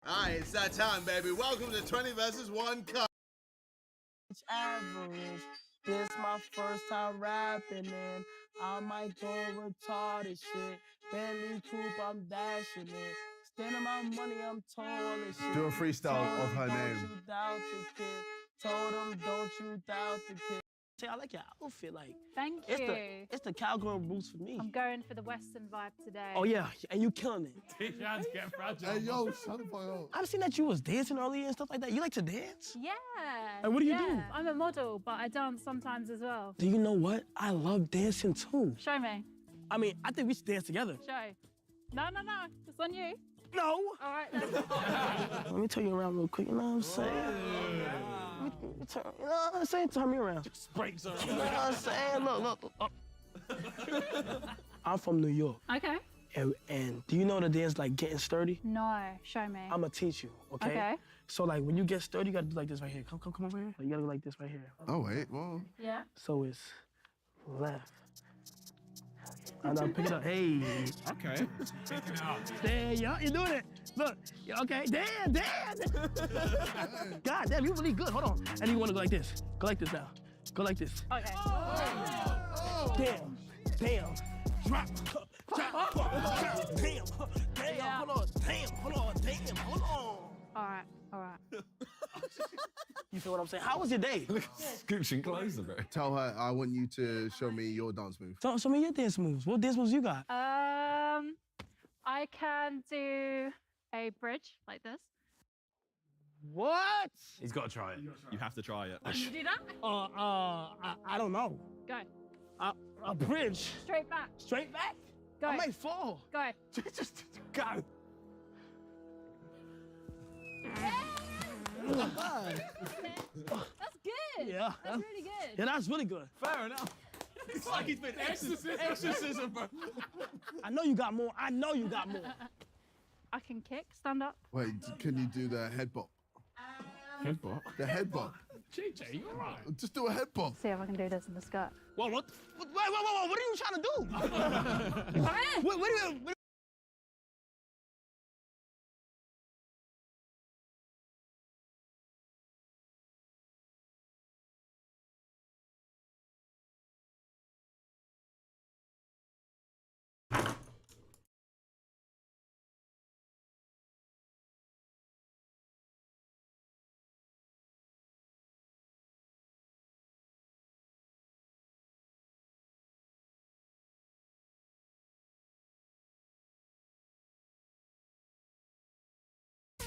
Alright, it's that time, baby. Welcome to 20 versus 1 Cup. Average. This my first time rapping and I might go retarded shit. Bentley coupe, I'm dashing it. Standing my money, I'm tall as shit. Do a freestyle of her name. Don't you doubt the kid. Told him, don't you doubt the kid. See, I like your outfit. Like, Thank you. It's the cowgirl boots for me. I'm going for the Western vibe today. Oh yeah, and you killing it. Hey, yo, shut the fuck up. I've seen that you was dancing earlier and stuff like that. You like to dance? Yeah. And what do you do? I'm a model, but I dance sometimes as well. Do you know what? I love dancing too. Show me. I mean, I think we should dance together. Show. No. It's on you. No. All right, then. Let me turn you around real quick, you know what I'm saying? Let me turn, you know what I'm saying? Turn me around. Just breaks around. You know what I'm saying? Look. I'm from New York. Okay. And do you know the dance like getting sturdy? No, show me. I'm gonna teach you, okay? Okay. So like when you get sturdy, you gotta do like this right here. Come over here. You gotta go like this right here. Oh, wait, whoa. Yeah. So it's left. And I'll pick it up. Hey. Okay. Pick it up. There, yeah, you're doing it. Look, okay, damn. God damn, you really good. Hold on. And you wanna go like this. Go like this now. Go like this. Okay. Damn. Drop. Damn. Yeah. Hold on. Damn. All right. You feel what I'm saying? How was your day? Scooching close a bit. Tell her I want you to show me your dance move. Show me your dance moves. What dance moves you got? I can do a bridge like this. What? He's got to try it. You have to try it. Can you do that? I don't know. Go. A bridge. Straight back. Straight back? Go. I might fall. Go. Just go. That's good. Yeah. That's really good. Yeah, that's really good. Fair enough. It's like he's been exorcism, bro. I know you got more. I can kick, stand up. Wait, can you do the head bop? Headbutt. The head bop. JJ, you alright? Just do a head bop. See if I can do this in the skirt. What? Wait, what are you trying to do? Come here. What are you...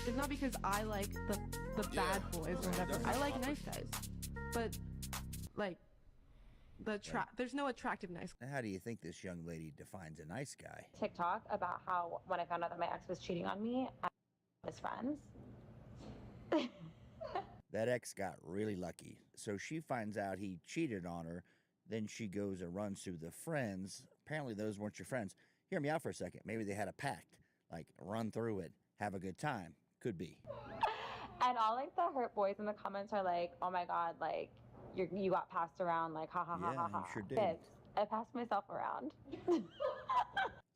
It's not because I like the bad boys or whatever. I like nice guys, but like there's no attractive nice. Now, how do you think this young lady defines a nice guy? TikTok about how when I found out that my ex was cheating on me, I was friends. That ex got really lucky. So she finds out he cheated on her. Then she goes and runs to the friends. Apparently those weren't your friends. Hear me out for a second. Maybe they had a pact, like run through it, have a good time. Could be. And all like the hurt boys in the comments are like, "Oh my god, like you got passed around, like ha ha ha ha ha." You sure did. Bitch, I passed myself around.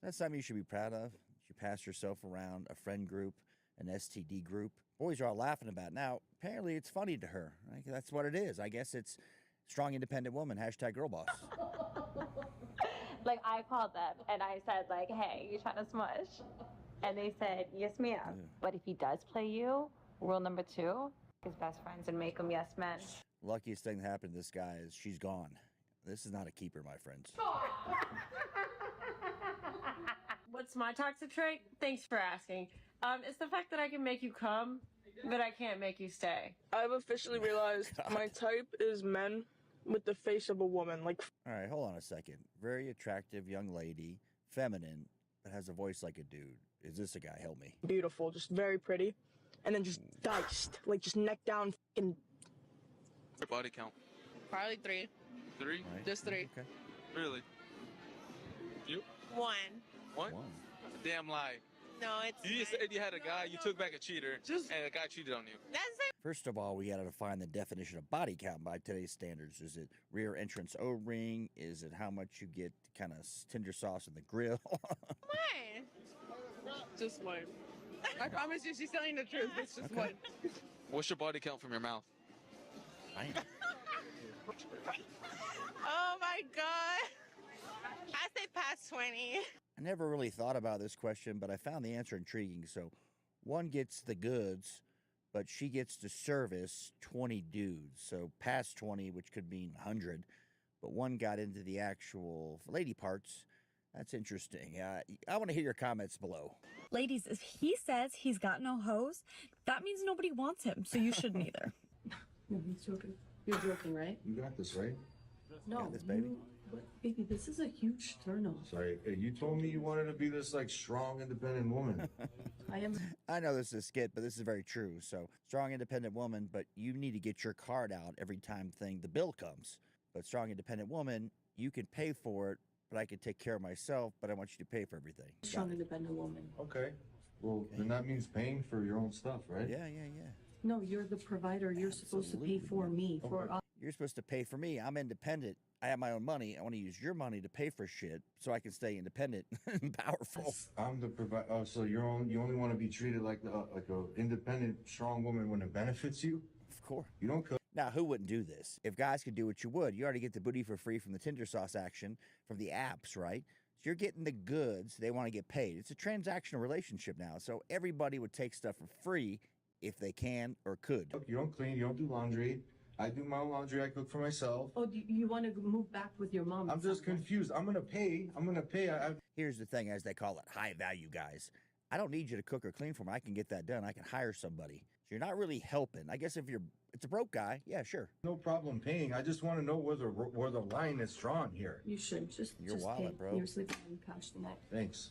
That's something you should be proud of. You passed yourself around a friend group, an STD group. Boys are all laughing about it. Now, apparently it's funny to her. Like, that's what it is. I guess it's strong, independent woman, #girlboss. Like I called them and I said like, "Hey, you trying to smush?" And they said, "Yes, ma'am." Yeah. But if he does play you, rule number 2 is best friends and make them yes men. Luckiest thing that happened to this guy is she's gone. This is not a keeper, my friends. What's my toxic trait? Thanks for asking. It's the fact that I can make you come, but I can't make you stay. I've officially realized my type is men with the face of a woman. Like, All right, hold on a second. Very attractive young lady, feminine, but has a voice like a dude. Is this a guy? Help me. beautiful, just very pretty. And then just diced, like just neck down fucking. Your body count? Probably 3. 3? Right? Just 3. Okay. Really? You? 1. What? One. Damn lie. No, it's. You just said you had a guy, you took back a cheater, and a guy cheated on you. That's it. First of all, we got to define the definition of body count by today's standards. Is it rear entrance O-ring? Is it how much you get kind of tender sauce in the grill? One. Just 1. I promise you, she's telling the truth. It's just one. What's your body count from your mouth? Oh my god. I say past 20. I never really thought about this question, but I found the answer intriguing. So one gets the goods, but she gets to service 20 dudes. So past 20, which could mean 100, but one got into the actual lady parts. That's interesting. I want to hear your comments below. Ladies, if he says he's got no hose, that means nobody wants him, so you shouldn't either. No, he's joking. You're joking, right? You got this, right? No, Got this, baby. baby, this is a huge turn-off. Sorry, you told me you wanted to be this like strong, independent woman. I know this is a skit, but this is very true. So strong, independent woman, but you need to get your card out every time the bill comes. But strong, independent woman, you can pay for it, but I can take care of myself, but I want you to pay for everything. Strong, independent woman. Okay. Well, then that means paying for your own stuff, right? Yeah. No, you're the provider. You're supposed to pay for me. For us. You're supposed to pay for me. I'm independent. I have my own money. I want to use your money to pay for shit so I can stay independent and powerful. I'm the provider. Oh, so you only want to be treated like a independent, strong woman when it benefits you? Of course. You don't cook. Now, who wouldn't do this? If guys could do what you would, you already get the booty for free from the Tinder sauce action from the apps, right? So you're getting the goods. They want to get paid. It's a transactional relationship now. So everybody would take stuff for free if they can or could. You don't clean. You don't do laundry. I do my own laundry. I cook for myself. Oh, you want to move back with your mom? I'm just confused. I'm gonna pay. Here's the thing, as they call it, high value guys. I don't need you to cook or clean for me. I can get that done. I can hire somebody. So you're not really helping. I guess if it's a broke guy, yeah, sure. No problem paying. I just want to know where the line is drawn here. You should just Your just wallet, pay. bro. You're sleeping on the couch tonight. Thanks.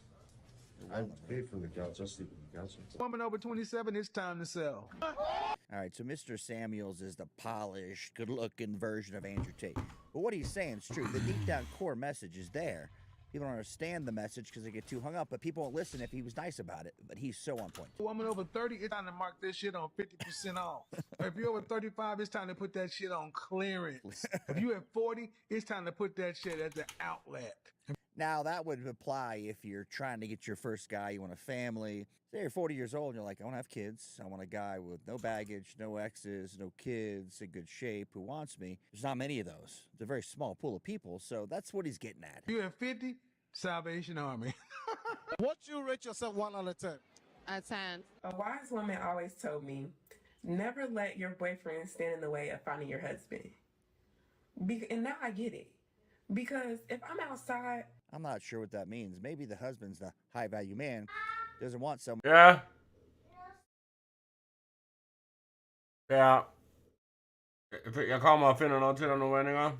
I paid for the couch. I'll sleep on the couch. Woman over 27, it's time to sell. All right, so Mr. Samuels is the polished, good-looking version of Andrew Tate. But what he's saying is true. The deep down core message is there. People don't understand the message because they get too hung up, but people won't listen if he was nice about it. But he's so on point. Woman over 30, it's time to mark this shit on 50% off. If you're over 35, it's time to put that shit on clearance. If you're at 40, it's time to put that shit at the outlet. Now, that would apply if you're trying to get your first guy, you want a family. Say you're 40 years old and you're like, I want to have kids. I want a guy with no baggage, no exes, no kids, in good shape, who wants me. There's not many of those. It's a very small pool of people, so that's what he's getting at. You're at 50, Salvation Army. What you rate yourself 1 out of 10? A 10. A wise woman always told me, never let your boyfriend stand in the way of finding your husband. And now I get it. Because if I'm outside... I'm not sure what that means. Maybe the husband's the high-value man, doesn't want someone... Ja. Jag kommer finna något till den meningen.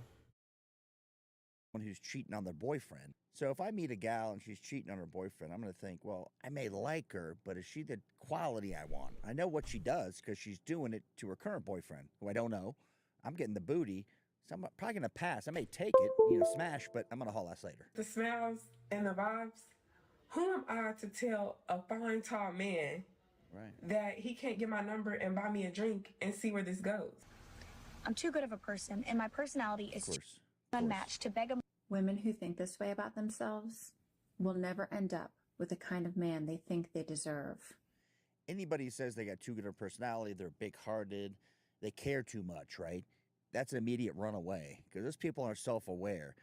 Who's cheating on their boyfriend. So if I meet a gal and she's cheating on her boyfriend, I'm going to think, well, I may like her, but is she the quality I want? I know what she does because she's doing it to her current boyfriend, who I don't know. I'm getting the booty, so I'm probably going to pass. I may take it, smash, but I'm going to haul ass later. The smells and the vibes. Who am I to tell a fine, tall man that he can't get my number and buy me a drink and see where this goes? I'm too good of a person, and my personality is too unmatched to beg a... Women who think this way about themselves will never end up with the kind of man they think they deserve. Anybody who says they got too good of a personality, they're big-hearted, they care too much, right? That's an immediate runaway because those people aren't self-aware.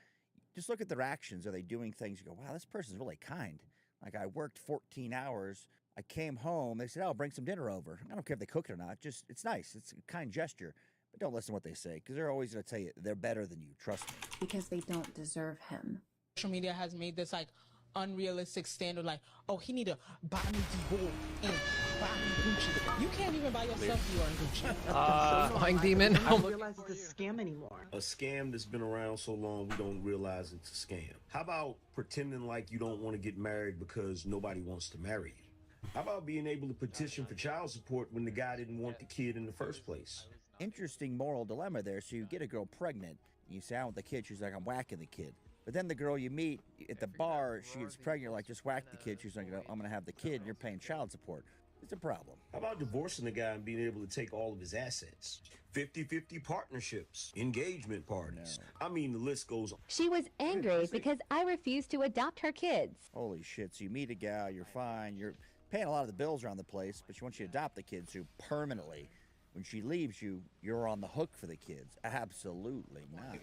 Just look at their actions. Are they doing things? You go, wow, this person's really kind. Like, I worked 14 hours. I came home. They said, oh, bring some dinner over. I don't care if they cook it or not. Just, it's nice. It's a kind gesture. But don't listen to what they say because they're always going to tell you they're better than you. Trust me. Because they don't deserve him. Social media has made this like unrealistic standard, like, oh, he need to buy me Dior and buy me Gucci. You can't even buy yourself Dior and Gucci. Flying demon. I don't realize it's a scam anymore. A scam that's been around so long, we don't realize it's a scam. How about pretending like you don't want to get married because nobody wants to marry you? How about being able to petition for child support when the guy didn't want the kid in the first place? Interesting moral dilemma there. So you get a girl pregnant. You say, I want the kid. She's like, I'm whacking the kid. But then the girl you meet at the bar, she gets pregnant. You're like, just whack the kid. She's like, I'm going to have the kid, and you're paying child support. It's a problem. How about divorcing the guy and being able to take all of his assets? 50-50 partnerships, engagement parties. No. I mean, the list goes on. She was angry because I refused to adopt her kids. Holy shit. So you meet a gal, you're fine, you're paying a lot of the bills around the place, but she wants you to adopt the kids so permanently. When she leaves you, you're on the hook for the kids. Absolutely not.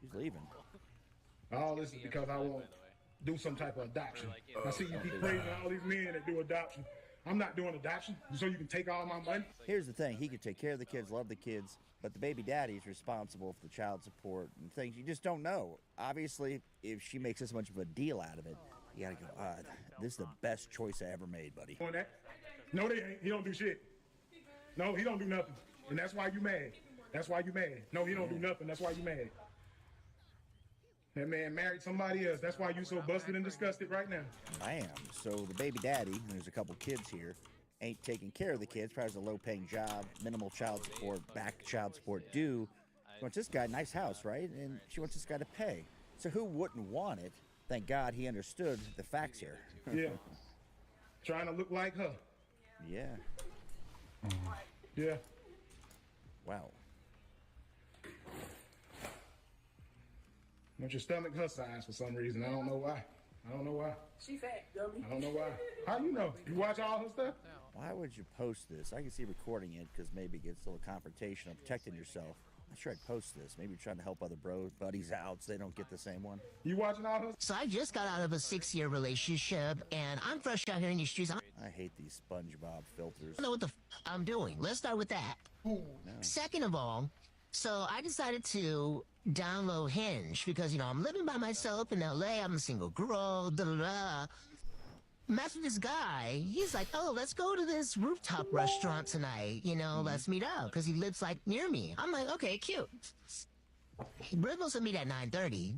She's leaving. All this is because I won't do some type of adoption. I see you keep praising all these men that do adoption. I'm not doing adoption, so you can take all my money. Here's the thing. He could take care of the kids, love the kids, but the baby daddy's responsible for the child support and things you just don't know. Obviously, if she makes this much of a deal out of it, you gotta go, this is the best choice I ever made, buddy. No, they ain't. He don't do shit. No, he don't do nothing. And that's why you mad. That's why you mad. No, he don't do nothing. That's why you mad. That man married somebody else. That's why you so busted and disgusted right now. I am. So the baby daddy, and there's a couple kids here, ain't taking care of the kids, probably has a low-paying job, minimal child support, back child support due. She wants this guy, nice house, right? And she wants this guy to pay. So who wouldn't want it? Thank God he understood the facts here. Yeah. Trying to look like her. Yeah. Yeah. Wow. Want your stomach her size for some reason. I don't know why. I don't know why. She fat, dummy. I don't know why. How you know? You watch all her stuff? Why would you post this? I can see recording it because maybe it gets a little confrontation of protecting yourself. I'm sure I'd post this. Maybe you're trying to help other buddies out so they don't get the same one. You watching all her? So I just got out of a 6-year relationship, and I'm fresh out here in these streets. I hate these SpongeBob filters. I don't know what the I'm doing. Let's start with that. No. Second of all, so I decided to download Hinge because, I'm living by myself in LA. I'm a single girl. Met with this guy. He's like, oh, let's go to this rooftop restaurant tonight. Let's meet up because he lives like near me. I'm like, okay, cute. We're supposed to meet at 9:30.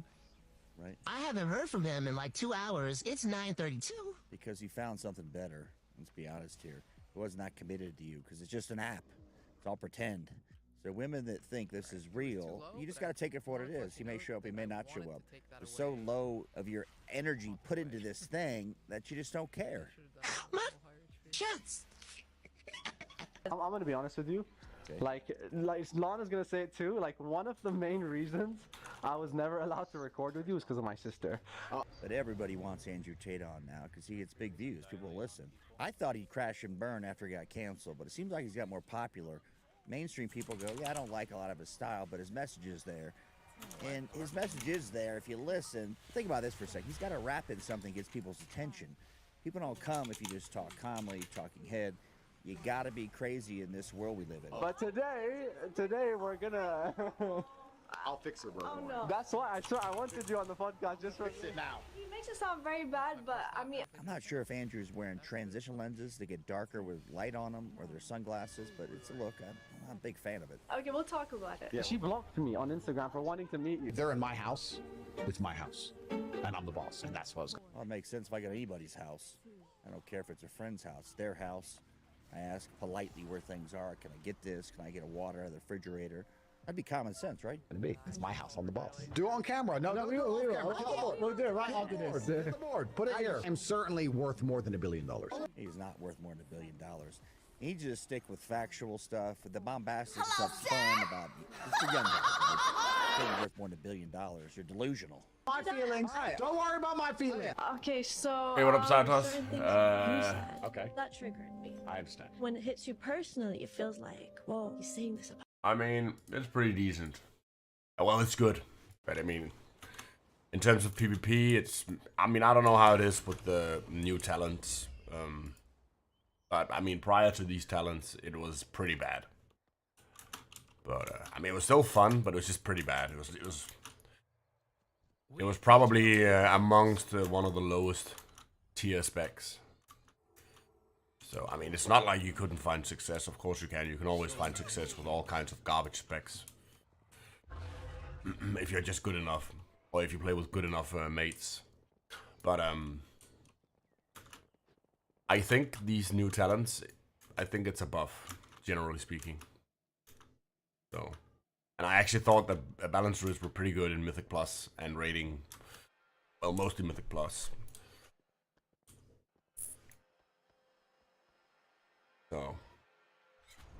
Right. I haven't heard from him in like 2 hours. It's 9:32. Because he found something better. Let's be honest here. He was not committed to you because it's just an app. It's all pretend. So women that think this is real, you just got to take it for what it is. He may show up, he may not show up. There's so low of your energy put into this thing that you just don't care. Chance. I'm gonna be honest with you. Okay. Like Lana's gonna say it too. Like, one of the main reasons I was never allowed to record with you is because of my sister. But everybody wants Andrew Tate on now because he gets big views. People listen. I thought he'd crash and burn after he got canceled, but it seems like he's got more popular. Mainstream people go, yeah, I don't like a lot of his style, but his message is there. And his message is there if you listen. Think about this for a second. He's got to rap in something that gets people's attention. People don't come if you just talk calmly, talking head. You got to be crazy in this world we live in. But today we're gonna... I'll fix it, bro. Oh, no. That's why I wanted you on the podcast just for... Fix it now. He makes it sound very bad, but I mean... I'm not sure if Andrew's wearing transition lenses to get darker with light on them or their sunglasses, but it's a look. I'm a big fan of it. Okay, we'll talk about it. Yeah. She blocked me on Instagram for wanting to meet you. They're in my house. It's my house. And I'm the boss, and that's what I was... Well, it makes sense if I go to anybody's house. I don't care if it's a friend's house, their house. I ask politely where things are. Can I get this? Can I get a water out of the refrigerator? That'd be common sense, right? It's my house. I'm the boss. Do it on camera. No, we will. We'll do it right after this. Hit the board. Put it here. I'm certainly worth more than $1 billion. He's not worth more than $1 billion. He just stick with factual stuff. The bombastic stuff's fun about it's the young guys. Right? Worth more than $1 billion. You're delusional. My feelings. Right. Don't worry about my feelings. Okay, so... Hey, what up, Santos? certain things that you said, Okay. That triggered me. I understand. When it hits you personally, it feels like, whoa, he's saying this about... I mean, it's pretty decent. Well, it's good. But I mean, in terms of PvP, I don't know how it is with the new talents. But I mean, prior to these talents, it was pretty bad. But it was still fun, but it was just pretty bad. It was probably amongst one of the lowest tier specs. So, I mean, it's not like you couldn't find success. Of course you can. You can always find success with all kinds of garbage specs. If you're just good enough. Or if you play with good enough mates. But, I think these new talents, I think it's a buff, generally speaking. So, and I actually thought that balance druids were pretty good in Mythic Plus and raiding, well, mostly Mythic Plus. So,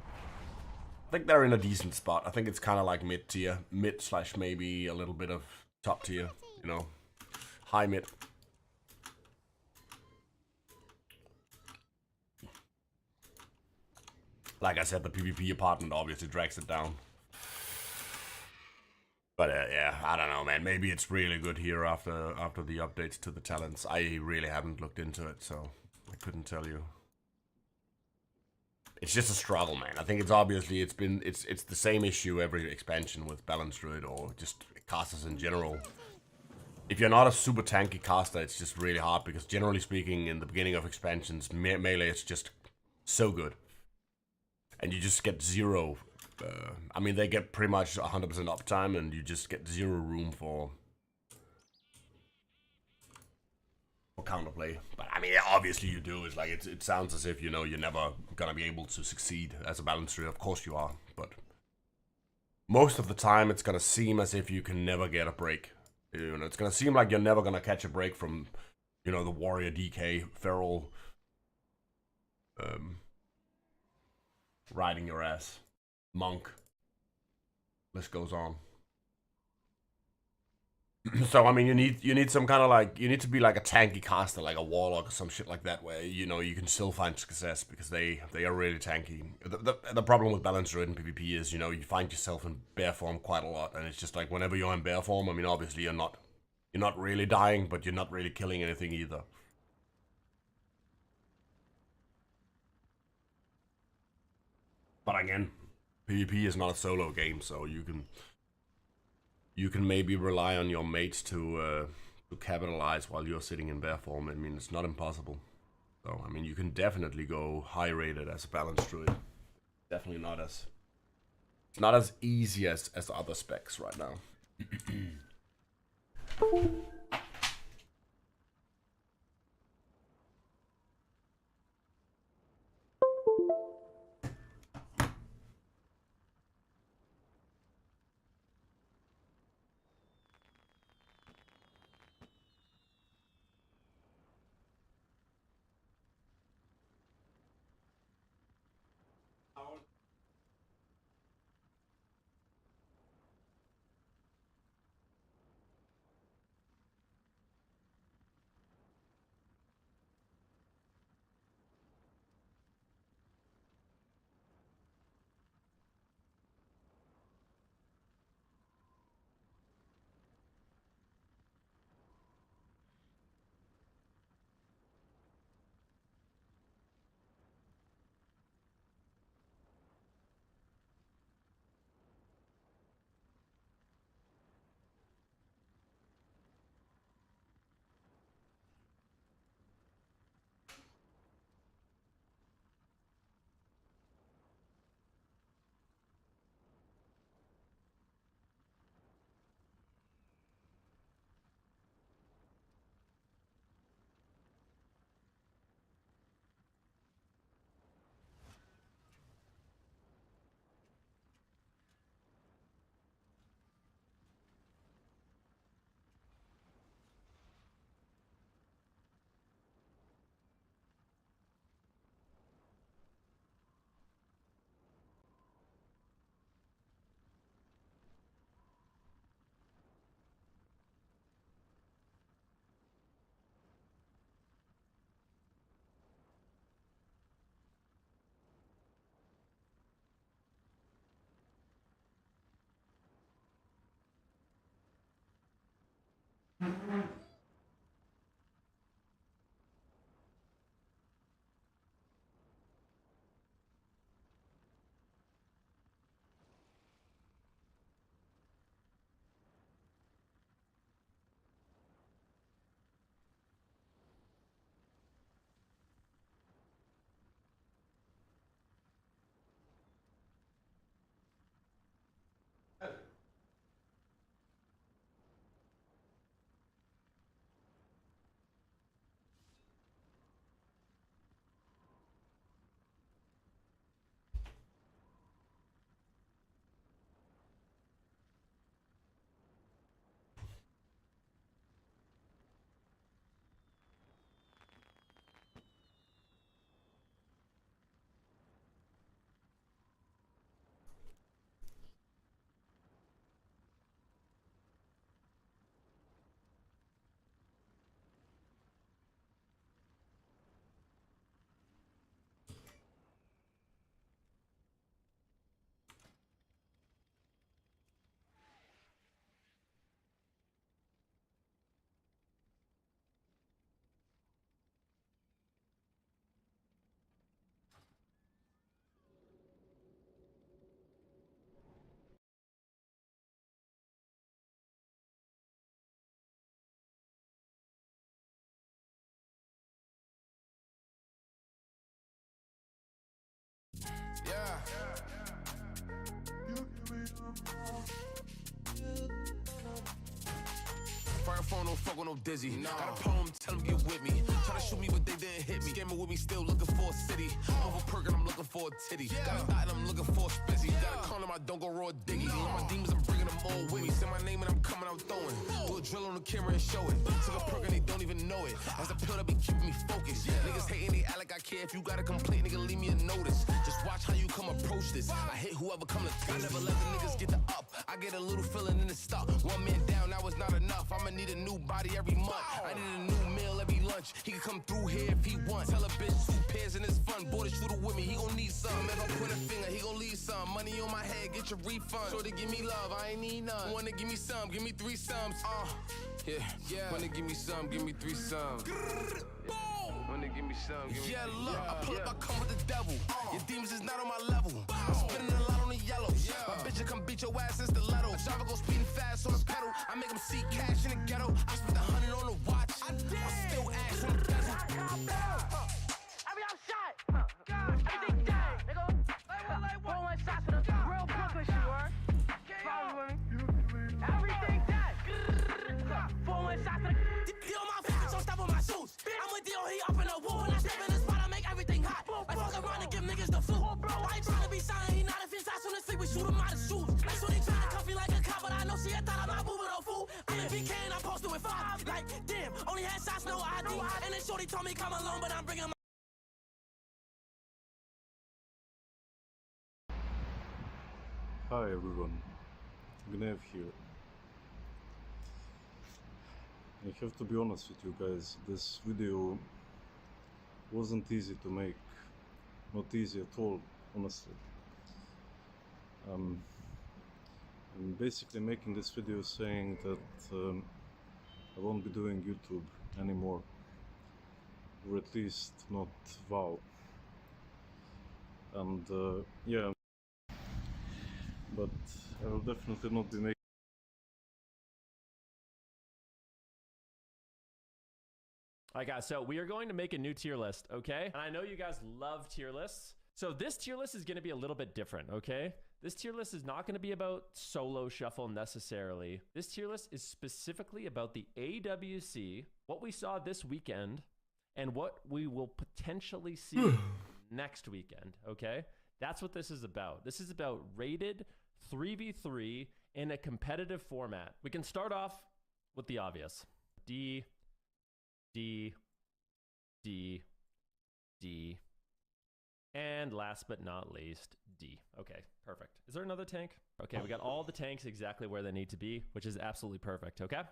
I think they're in a decent spot. I think it's kind of like mid-tier, mid / maybe a little bit of top tier, high mid. like I said, the PvP apartment obviously drags it down. But yeah, I don't know, man. Maybe it's really good here after the updates to the talents. I really haven't looked into it, so I couldn't tell you. It's just a struggle, man. I think it's obviously it's the same issue every expansion with Balanced Druid or just casters in general. If you're not a super tanky caster, it's just really hard because generally speaking, in the beginning of expansions, melee is just so good, and you just get zero. I mean, they get pretty much 100% uptime, and you just get zero room for counterplay. But I mean, obviously you do. It's like it sounds as if, you know, you're never gonna be able to succeed as a balancer. Of course you are, but most of the time it's gonna seem as if you can never get a break. You know, it's gonna seem like you're never gonna catch a break from, you know, the warrior, DK, feral, riding your ass, monk. List goes on. So I mean, you need some kind of like, you need to be like a tanky caster, like a warlock or some shit like that, where, you know, you can still find success because they are really tanky. The problem with Balanced Druid in PvP is, you know, you find yourself in bear form quite a lot, and it's just like whenever you're in bear form, I mean, obviously you're not really dying, but you're not really killing anything either. But again, PvP is not a solo game, so you can maybe rely on your mates to capitalize while you're sitting in bear form. I mean, it's not impossible. So, I mean, you can definitely go high rated as a Balanced Druid. Definitely not as... It's not as easy as other specs right now. Fire phone, don't fuck with no dizzy. Got a poem, tell them get with me. Try to shoot me, but they didn't hit me. Scamming with me, still looking for a city. Over perk and I'm looking for a titty. Got a thought and I'm looking for a spizzy. Got a condom, I don't go raw diggy. All my demons, I'm bringing them all with me. Say my name and I'm coming out throwing. Do a drill on the camera and show it. Took a perk and they don't even know it. That's the pill that be keeping me focused. Niggas hating, they act like I care. If you got a complaint, nigga, leave me a notice. Just watch how you come approach this. I hit whoever come to. I never let the niggas get the up. I get a little feeling in the stuff. One man down, that was not enough. I'ma need a new body every month. I need a new meal every lunch. He can come through here if he wants. Tell a bitch 2 pairs and it's fun. Boy, the shooter with me, he gon' need some. If I point a finger, he gon' leave some. Money on my head, get your refund. So they give me love, I ain't need none. Wanna give me some, give me 3 sums. Yeah. Wanna give me some, give me 3 sums. Wanna give me some, give me look, I pull up, I come with the devil. Your demons is not on my level. I'm spinning a lot on the yellow. My bitch come beat your ass in stiletto. Driver go speeding fast on the pedal. I make him see cash in the ghetto. I spent 100 on the watch. I'm still ass on the bezel. I mean, I'm shot. Everything dead. Nigga, roll one shot to the real Brooklyn shit, word. Follow me. Everything dead. 4-1 shot to the deal my face, don't step on my shoes. I'm with D.O. he up in the wall. When I step in the spot, I make everything hot. I fuck around and give niggas the flu. I ain't trying to be silent, he not if his ass on the sleep, we shoot him out of shoes. Like so they trying to cuff me like a cop, but I know she had thought I'm not moving no fool. I'm in BK and I posted with 5. Like, damn, only had shots, no ID. And then shorty told me come alone, but I'm bringing my Hi everyone, Gnev here. I have to be honest with you guys, this video wasn't easy to make, not easy at all, honestly. I'm basically making this video saying that I won't be doing YouTube anymore, or at least not WoW. And yeah, but I will definitely not be making. Alright guys, so we are going to make a new tier list, okay? And I know you guys love tier lists. So this tier list is going to be a little bit different, okay? This tier list is not going to be about solo shuffle necessarily. This tier list is specifically about the AWC, what we saw this weekend, and what we will potentially see next weekend, okay? That's what this is about. This is about rated 3v3 in a competitive format. We can start off with the obvious. D, and last but not least, D. Okay, perfect. Is there another tank? Okay, we got all the tanks exactly where they need to be, which is absolutely perfect, okay?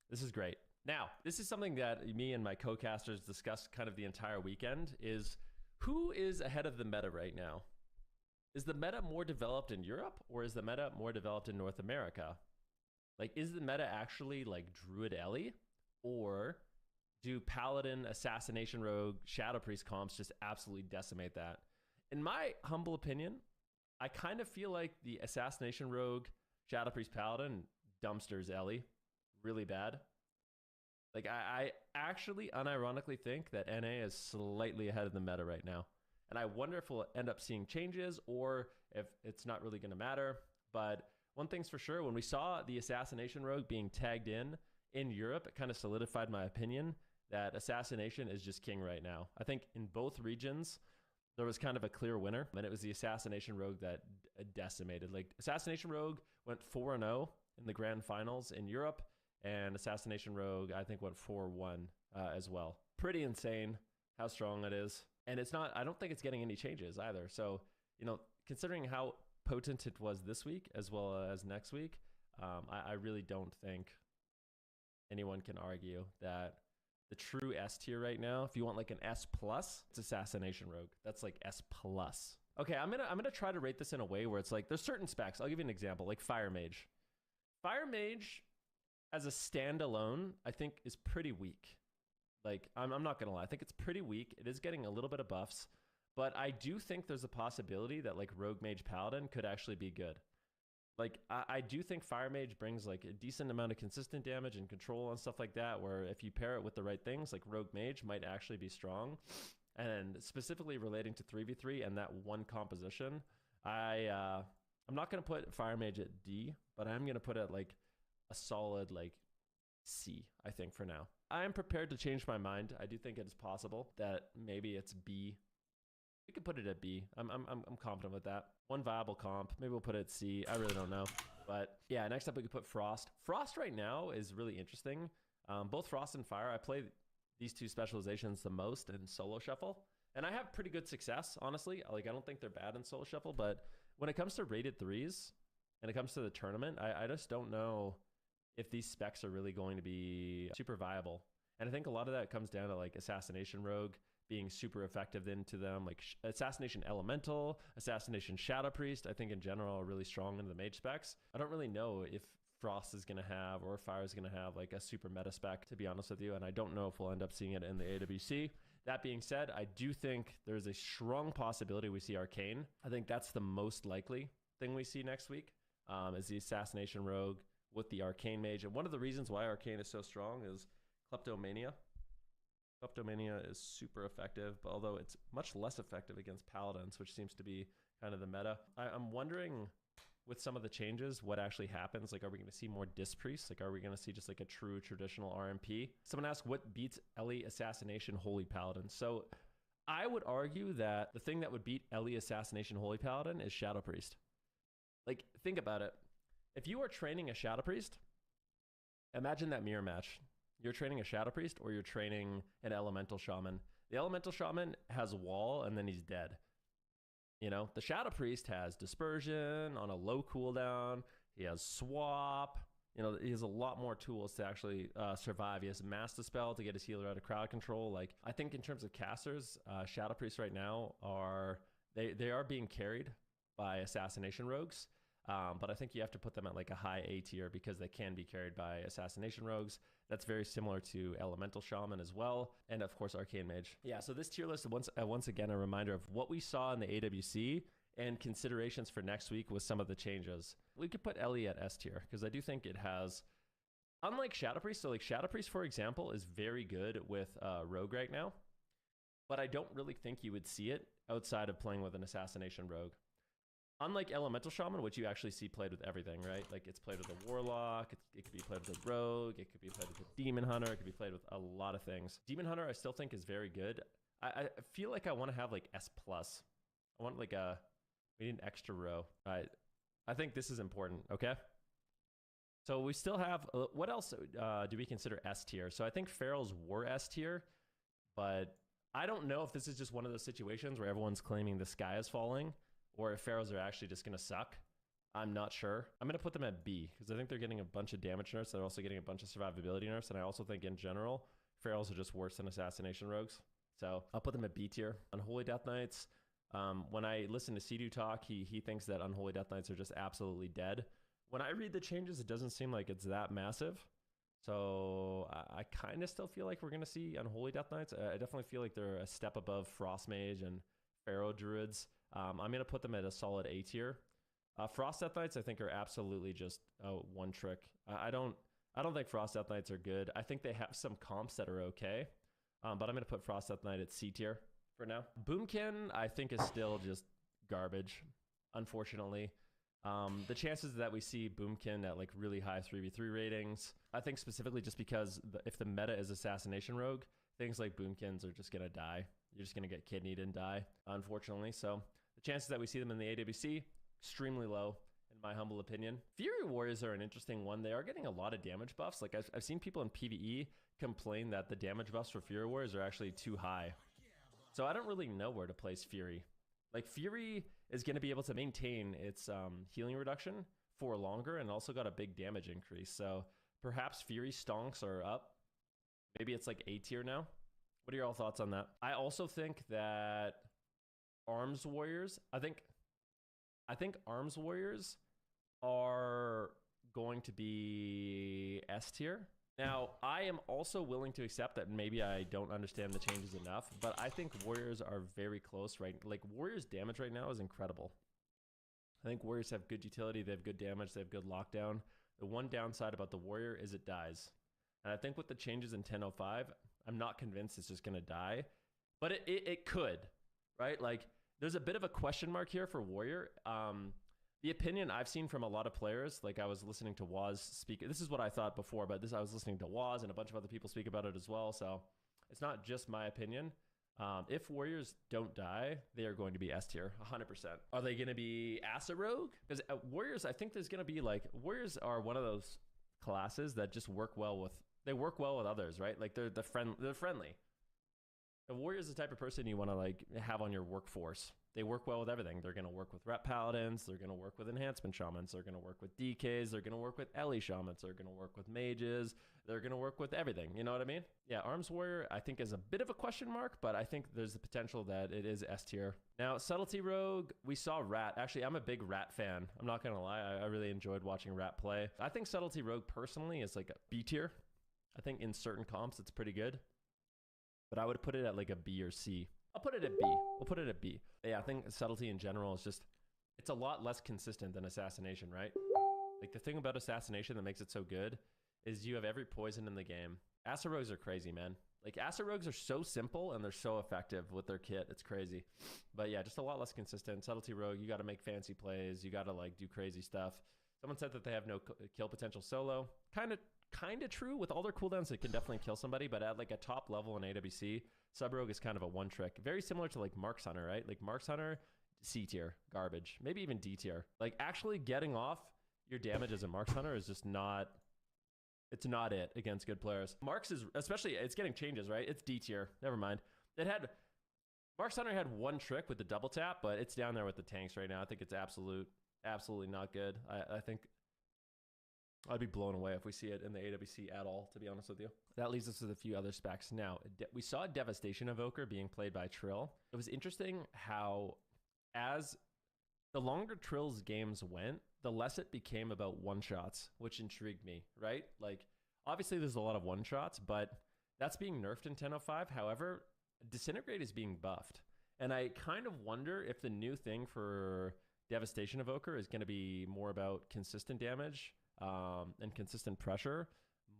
This is great. Now, this is something that me and my co-casters discussed kind of the entire weekend, is who is ahead of the meta right now? Is the meta more developed in Europe, or is the meta more developed in North America? Like, is the meta actually like Druid Ellie, or do Paladin, Assassination Rogue, Shadow Priest comps just absolutely decimate that? In my humble opinion, I kind of feel like the Assassination Rogue, Shadow Priest Paladin dumpsters Ellie really bad. Like, I actually unironically think that NA is slightly ahead of the meta right now. And I wonder if we'll end up seeing changes or if it's not really going to matter. But one thing's for sure, when we saw the Assassination Rogue being tagged in Europe, it kind of solidified my opinion that Assassination is just king right now. I think in both regions, there was kind of a clear winner, and it was the Assassination Rogue that decimated. Like, Assassination Rogue went 4-0 in the grand finals in Europe, and Assassination Rogue, I think, went 4-1 as well. Pretty insane how strong it is. And it's not, I don't think it's getting any changes either. So, you know, considering how potent it was this week as well as next week, I really don't think anyone can argue that the true S tier right now, if you want like an S+, it's Assassination Rogue. That's like S+. Okay, I'm gonna try to rate this in a way where it's like, there's certain specs. I'll give you an example, like Fire Mage. Fire Mage, as a standalone, I think is pretty weak. Like, I'm not gonna lie, I think it's pretty weak. It is getting a little bit of buffs, but I do think there's a possibility that like Rogue Mage Paladin could actually be good. Like, I do think Fire Mage brings like a decent amount of consistent damage and control and stuff like that, where if you pair it with the right things, like Rogue Mage might actually be strong. and specifically relating to 3v3 and that one composition, I'm not going to put Fire Mage at D, but I'm going to put it like a solid like C, I think, for now. I am prepared to change my mind. I do think it is possible that maybe it's B. We could put it at B. I'm confident with that. One viable comp. Maybe we'll put it at C. I really don't know. But yeah, next up we could put Frost. Frost right now is really interesting. Both Frost and Fire, I play these two specializations the most in solo shuffle. And I have pretty good success, honestly. Like, I don't think they're bad in solo shuffle, but when it comes to rated 3s and it comes to the tournament, I just don't know if these specs are really going to be super viable. And I think a lot of that comes down to like Assassination Rogue being super effective into them, like Assassination Elemental, Assassination Shadow Priest, I think in general are really strong into the mage specs. I don't really know if Frost is going to have or Fire is going to have like a super meta spec, to be honest with you, and I don't know if we'll end up seeing it in the AWC. That being said, I do think there's a strong possibility we see Arcane. I think that's the most likely thing we see next week, is the Assassination Rogue with the Arcane Mage. And one of the reasons why Arcane is so strong is Kleptomania. Kleptomania is super effective, but although it's much less effective against Paladins, which seems to be kind of the meta. I'm wondering with some of the changes, what actually happens. Like, are we going to see more Disc Priests? Like, are we going to see just like a true traditional RMP? Someone asked, what beats Ellie Assassination Holy Paladin? So I would argue that the thing that would beat Ellie Assassination Holy Paladin is Shadow Priest. Like, think about it. If you are training a Shadow Priest, imagine that mirror match. You're training a Shadow Priest or you're training an Elemental Shaman. The Elemental Shaman has wall and then he's dead. You know, the Shadow Priest has Dispersion on a low cooldown. He has Swap. You know, he has a lot more tools to actually survive. He has Mass Dispel to get his healer out of crowd control. Like, I think in terms of casters, Shadow Priests right now are, they are being carried by Assassination Rogues. But I think you have to put them at like a high A tier because they can be carried by Assassination Rogues. That's very similar to Elemental Shaman as well. And of course, Arcane Mage. Yeah, so this tier list, once again, a reminder of what we saw in the AWC and considerations for next week with some of the changes. We could put Ellie at S tier because I do think it has, unlike Shadow Priest, so like Shadow Priest, for example, is very good with Rogue right now. But I don't really think you would see it outside of playing with an Assassination Rogue. Unlike Elemental Shaman, which you actually see played with everything, right? Like, it's played with a Warlock, it could be played with a Rogue, it could be played with a Demon Hunter, it could be played with a lot of things. Demon Hunter I still think is very good. I feel like I want to have like S+. I want like we need an extra row. I think this is important, okay? So we still have, what else do we consider S tier? So I think Ferals were S tier, but I don't know if this is just one of those situations where everyone's claiming the sky is falling, or if Pharaohs are actually just going to suck. I'm not sure. I'm going to put them at B, because I think they're getting a bunch of damage nerfs. They're also getting a bunch of survivability nerfs, and I also think in general, Pharaohs are just worse than Assassination Rogues. So I'll put them at B tier. Unholy Death Knights, when I listen to Sidu talk, he thinks that Unholy Death Knights are just absolutely dead. When I read the changes, it doesn't seem like it's that massive. So I kind of still feel like we're going to see Unholy Death Knights. I definitely feel like they're a step above Frost Mage and Pharaoh Druids. I'm going to put them at a solid A tier. Frost Death Knights, I think, are absolutely just one trick. I don't think Frost Death Knights are good. I think they have some comps that are okay, but I'm going to put Frost Death Knight at C tier for now. Boomkin, I think, is still just garbage, unfortunately. The chances that we see Boomkin at like really high 3v3 ratings, I think specifically just because if the meta is Assassination Rogue, things like Boomkins are just going to die. You're just going to get kidneyed and die, unfortunately. So the chances that we see them in the AWC, extremely low, in my humble opinion. Fury Warriors are an interesting one. They are getting a lot of damage buffs. Like, I've seen people in PvE complain that the damage buffs for Fury Warriors are actually too high. So I don't really know where to place Fury. Like, Fury is going to be able to maintain its healing reduction for longer and also got a big damage increase. So perhaps Fury stonks are up. Maybe it's like A tier now. What are your all thoughts on that? I also think that Arms Warriors, I think Arms Warriors are going to be S tier. Now, I am also willing to accept that maybe I don't understand the changes enough, but I think Warriors are very close, right? Like, Warriors damage right now is incredible. I think Warriors have good utility, they have good damage, they have good lockdown. The one downside about the Warrior is it dies. And I think with the changes in 10.05, I'm not convinced it's just going to die. but it could, right? Like there's a bit of a question mark here for Warrior. The opinion I've seen from a lot of players, like I was listening to Waz speak. This is what I thought before, but I was listening to Waz and a bunch of other people speak about it as well. So it's not just my opinion. If Warriors don't die, they are going to be S tier, 100%. Are they going to be Asa Rogue? Because Warriors, I think there's going to be like, Warriors are one of those classes that just work well with others, right? Like they're friendly. The Warrior is the type of person you want to like have on your workforce. They work well with everything. They're going to work with rep paladins. They're going to work with enhancement shamans. They're going to work with DKs. They're going to work with Ellie shamans. They're going to work with mages. They're going to work with everything. You know what I mean? Yeah, Arms Warrior, I think is a bit of a question mark, but I think there's the potential that it is S tier. Now, Subtlety Rogue, we saw Rat. Actually, I'm a big Rat fan. I'm not going to lie. I really enjoyed watching Rat play. I think Subtlety Rogue personally is like a B tier. I think in certain comps, it's pretty good. But I would put it at like a B or C. I'll put it at B. We'll put it at B. Yeah, I think Subtlety in general is just, it's a lot less consistent than Assassination, right? Like the thing about Assassination that makes it so good is you have every poison in the game. Asa Rogues are crazy, man. Like Asa Rogues are so simple and they're so effective with their kit. It's crazy. But yeah, just a lot less consistent. Subtlety Rogue, you got to make fancy plays. You got to like do crazy stuff. Someone said that they have no kill potential solo. Kind of true. With all their cooldowns, it can definitely kill somebody, but at like a top level in AWC, Sub Rogue is kind of a one trick. Very similar to like Mark's Hunter, right? Like Mark's Hunter, C tier, garbage. Maybe even D tier. Like actually getting off your damage as a Mark's Hunter is just not, it's not it against good players. Mark's is, especially, it's getting changes, right? It's D tier. Never mind. Mark's Hunter had one trick with the double tap, but it's down there with the tanks right now. I think it's absolutely not good. I think I'd be blown away if we see it in the AWC at all, to be honest with you. That leads us to a few other specs. Now, we saw Devastation Evoker being played by Trill. It was interesting how as the longer Trill's games went, the less it became about one-shots, which intrigued me, right? Like, obviously there's a lot of one-shots, but that's being nerfed in 10.05. However, Disintegrate is being buffed. And I kind of wonder if the new thing for Devastation Evoker is going to be more about consistent damage and consistent pressure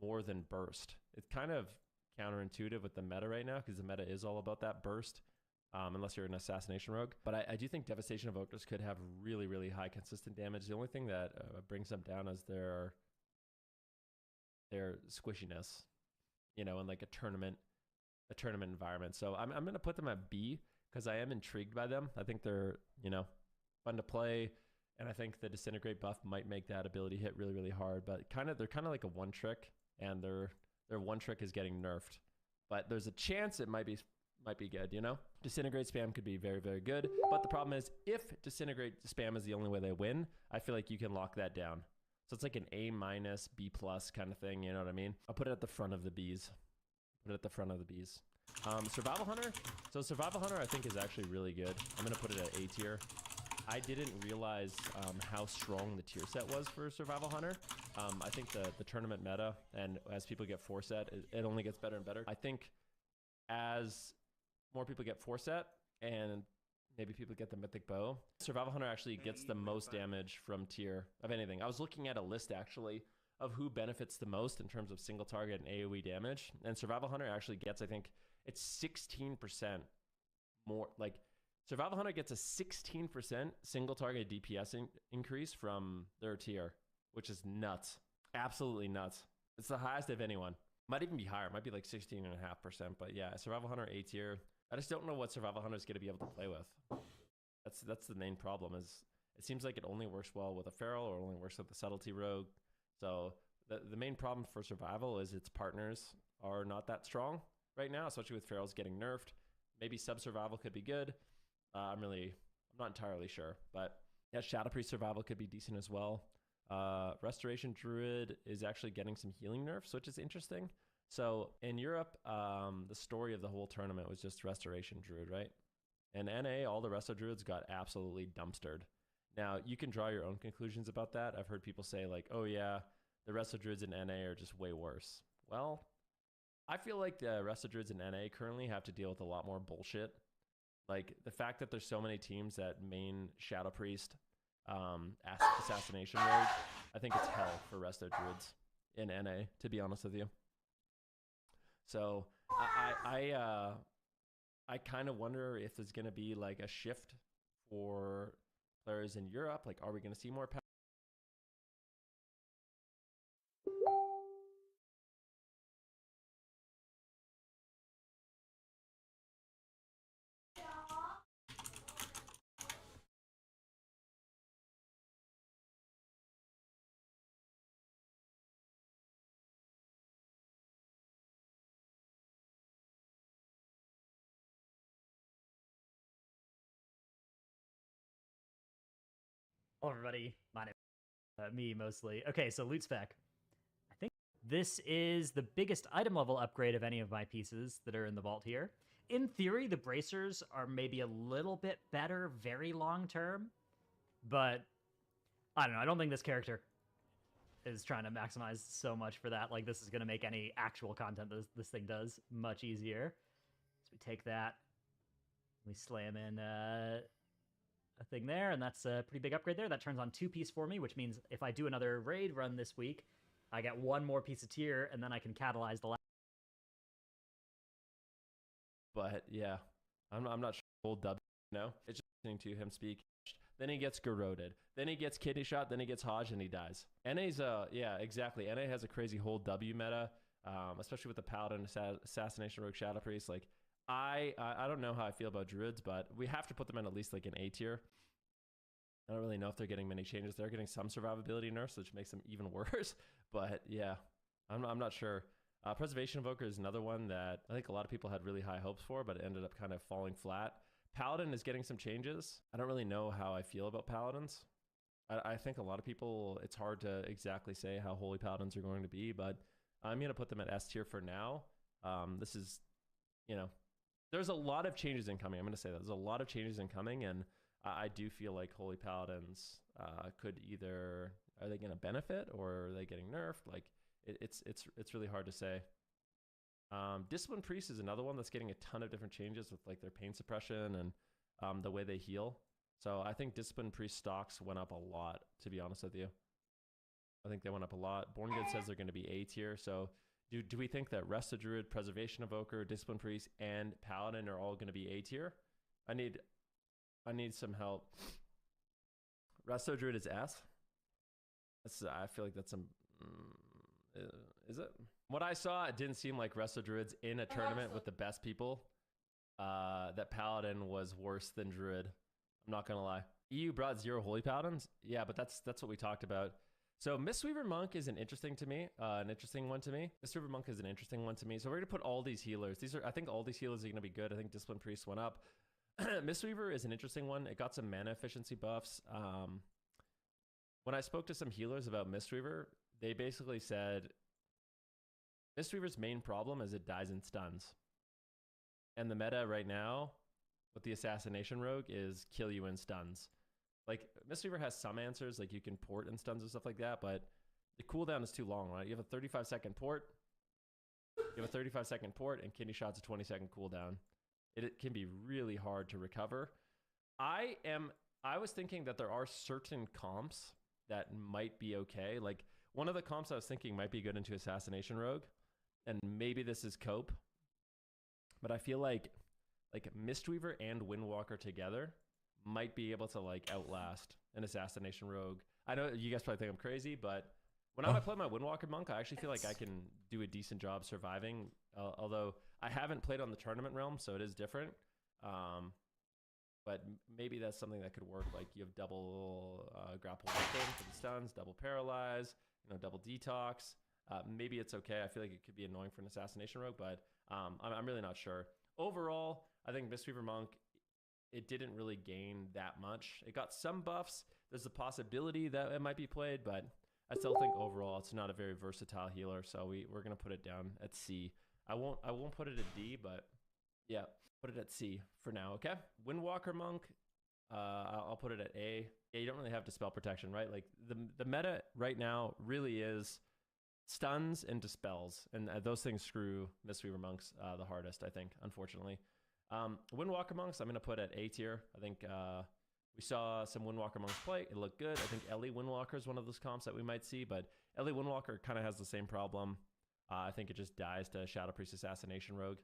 more than burst. It's kind of counterintuitive with the meta right now because the meta is all about that burst, unless you're an Assassination Rogue. But I do think Devastation Evokers could have really, really high consistent damage. The only thing that brings them down is their squishiness, you know, in like a tournament environment. So I'm going to put them at B because I am intrigued by them. I think they're, you know, fun to play. And I think the Disintegrate buff might make that ability hit really, really hard. But they're kind of like a one trick, and their one trick is getting nerfed. But there's a chance it might be good, you know? Disintegrate spam could be very, very good. But the problem is, if Disintegrate spam is the only way they win, I feel like you can lock that down. So it's like an A-, B+ kind of thing, you know what I mean? I'll put it at the front of the Bs. Survival Hunter. So Survival Hunter I think is actually really good. I'm going to put it at A tier. I didn't realize how strong the tier set was for Survival Hunter. I think the tournament meta, and as people get 4-set, it only gets better and better. I think as more people get 4-set and maybe people get the Mythic Bow, Survival Hunter actually gets the most damage from tier of anything. I was looking at a list actually of who benefits the most in terms of single target and AoE damage, and Survival Hunter actually gets, I think it's 16% more, like Survival Hunter gets a 16% single target DPS increase from their tier, which is nuts. Absolutely nuts. It's the highest of anyone. Might even be higher. Might be like 16.5%. But yeah, Survival Hunter A tier. I just don't know what Survival Hunter is going to be able to play with. That's the main problem. Is it seems like it only works well with a Feral or only works with the Subtlety Rogue. So the main problem for Survival is its partners are not that strong right now, especially with Ferals getting nerfed. Maybe Sub-Survival could be good. I'm not entirely sure, but yeah, Shadow Priest Survival could be decent as well. Restoration Druid is actually getting some healing nerfs, which is interesting. So in Europe, the story of the whole tournament was just Restoration Druid, right? In NA, all the Resto Druids got absolutely dumpstered. Now, you can draw your own conclusions about that. I've heard people say like, oh yeah, the Resto Druids in NA are just way worse. Well, I feel like the Resto Druids in NA currently have to deal with a lot more bullshit. Like the fact that there's so many teams that main Shadow Priest, Assassination Rogue, I think it's hell for Resto Druids in NA, to be honest with you. So I kind of wonder if there's going to be like a shift for players in Europe. Like, are we going to see more? Hello, everybody. My name is me mostly. Okay, so loot spec. I think this is the biggest item level upgrade of any of my pieces that are in the vault here. In theory, the bracers are maybe a little bit better very long term, but I don't know. I don't think this character is trying to maximize so much for that. Like, this is going to make any actual content this thing does much easier. So we take that, we slam in a thing there, and that's a pretty big upgrade there. That turns on 2-piece for me, which means if I do another raid run this week, I get 1 more piece of tier, and then I can catalyze the last. But yeah, I'm not sure. Old W, no. It's just listening to him speak. Then he gets garroted. Then he gets kidney shot. Then he gets Hodge, and he dies. NA's yeah, exactly. NA has a crazy whole W meta, especially with the Paladin, Assassination Rogue, Shadow Priest. Like, I don't know how I feel about Druids, but we have to put them in at least like an A tier. I don't really know if they're getting many changes. They're getting some survivability nerfs, which makes them even worse. But yeah, I'm not sure. Preservation Evoker is another one that I think a lot of people had really high hopes for, but it ended up kind of falling flat. Paladin is getting some changes. I don't really know how I feel about Paladins. I think a lot of people, it's hard to exactly say how Holy Paladins are going to be, but I'm going to put them at S tier for now. This is, you know, there's a lot of changes incoming. I'm going to say that. There's a lot of changes incoming, and I do feel like Holy Paladins could either, are they going to benefit or are they getting nerfed? Like, it's really hard to say. Discipline Priest is another one that's getting a ton of different changes with like their pain suppression and the way they heal. So I think Discipline Priest stocks went up a lot, to be honest with you. I think they went up a lot. Born Good says they're going to be A tier. So do we think that Rest of Druid, Preservation Evoker, Discipline Priest, and Paladin are all going to be A tier? I need some help. Rest of Druid is S. I feel like that's some. Is it? What I saw, it didn't seem like Rest of Druid's in a tournament with the best people. That Paladin was worse than Druid. I'm not gonna lie. EU brought 0 Holy Paladins. Yeah, but that's what we talked about. So Mistweaver Monk is an interesting one to me. Mistweaver Monk is an interesting one to me. So we're gonna put all these healers. I think all these healers are gonna be good. I think Discipline Priest went up. Mistweaver is an interesting one. It got some mana efficiency buffs. When I spoke to some healers about Mistweaver, they basically said Mistweaver's main problem is it dies in stuns. And the meta right now with the Assassination Rogue is kill you in stuns. Like, Mistweaver has some answers, like you can port in stuns and stuff like that, but the cooldown is too long, right? You have a 35-second port. You have a 35-second port, and kidney shot's a 20-second cooldown. It can be really hard to recover. I was thinking that there are certain comps that might be okay. Like, one of the comps I was thinking might be good into Assassination Rogue, and maybe this is Cope. But I feel like Mistweaver and Windwalker together might be able to like outlast an Assassination Rogue. I know you guys probably think I'm crazy, but when I play my Windwalker Monk, I actually feel like I can do a decent job surviving. Although I haven't played on the tournament realm, so it is different. But maybe that's something that could work. Like, you have double grapple weapon for the stuns, double paralyze, double detox. Maybe it's okay. I feel like it could be annoying for an Assassination Rogue, but I'm really not sure. Overall, I think Mistweaver Monk, it didn't really gain that much. It got some buffs. There's a possibility that it might be played, but I still think overall it's not a very versatile healer. So we're gonna put it down at C. I won't put it at D, but yeah, put it at C for now. Okay. Windwalker Monk, I'll put it at A. Yeah, you don't really have Dispel Protection, right? Like the meta right now really is stuns and dispels, and those things screw Mistweaver Monks the hardest, I think, unfortunately. Windwalker Monks, I'm going to put at A tier. I think we saw some Windwalker Monks play. It looked good. I think Ellie Windwalker is one of those comps that we might see, but Ellie Windwalker kind of has the same problem. I think it just dies to Shadow Priest Assassination Rogue.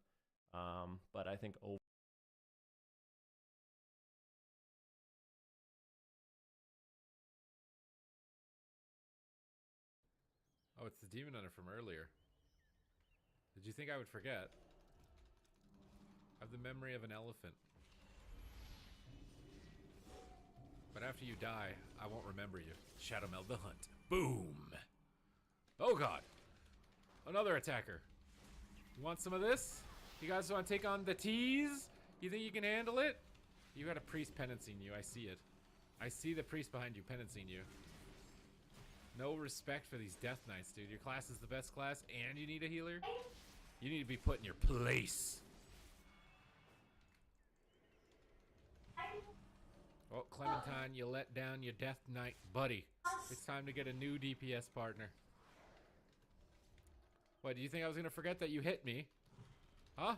But I think it's the Demon Hunter from earlier. Did you think I would forget? I have the memory of an elephant. But after you die, I won't remember you. Shadowmeld the Hunt. Boom! Oh god! Another attacker. You want some of this? You guys want to take on the tease? You think you can handle it? You got a priest penancing you. I see it. I see the priest behind you penancing you. No respect for these Death Knights, dude. Your class is the best class and you need a healer? You need to be put in your place. Oh, Clementine, you let down your Death Knight buddy. It's time to get a new DPS partner. What, do you think I was gonna forget that you hit me? Huh?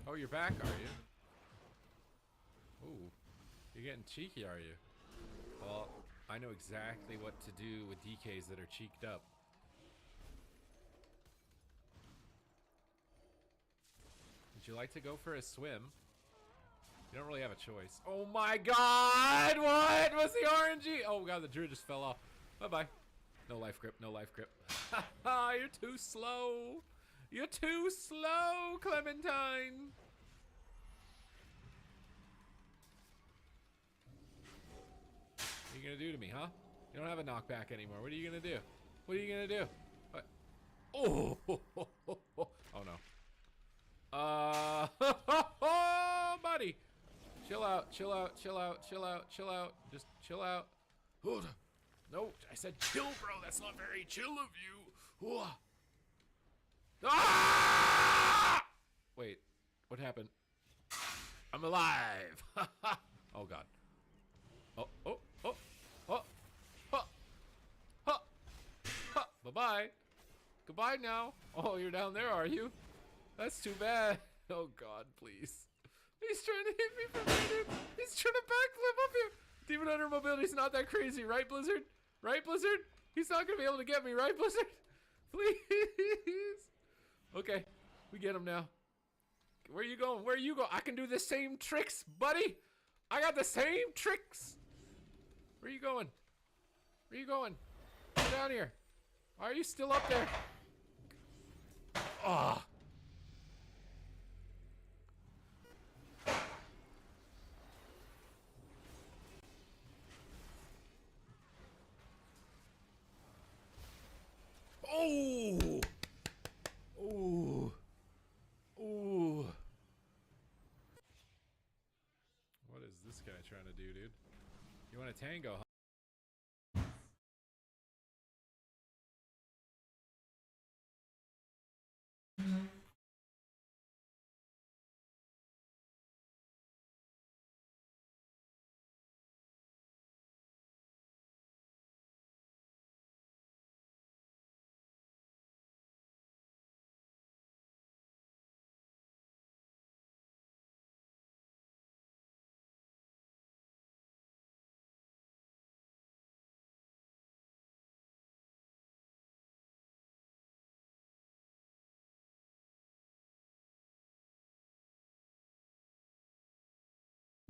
Oh, you're back, are you? Ooh, you're getting cheeky, are you? Well, I know exactly what to do with DKs that are cheeked up. Would you like to go for a swim? You don't really have a choice. Oh my god! What was the RNG? Oh god, the Druid just fell off. Bye-bye. No life grip, no life grip. You're too slow. You're too slow, Clementine. What are you gonna do to me, huh? You don't have a knockback anymore. What are you gonna do? What are you gonna do? What? Oh! Oh no. Buddy. Chill out, chill out, chill out, chill out, chill out. Just chill out. Hold on. No, I said chill, bro. That's not very chill of you. Ah! Wait, what happened? I'm alive. Oh god. Oh, oh, oh, oh, oh, oh, oh. Bye-bye. Goodbye now. Oh, you're down there, are you? That's too bad. Oh god, please. He's trying to hit me from right in. He's trying to backflip up here. Demon Hunter mobility's not that crazy, right, Blizzard? Right, Blizzard? He's not gonna be able to get me, right, Blizzard? Please. Okay, we get him now. Where you going? Where you go? I can do the same tricks, buddy. I got the same tricks. Where you going? Where you going? Get down here. Why are you still up there? Ah. Oh! Ooh. Ooh. What is this guy trying to do, dude? You want a tango, huh?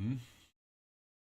Hmm?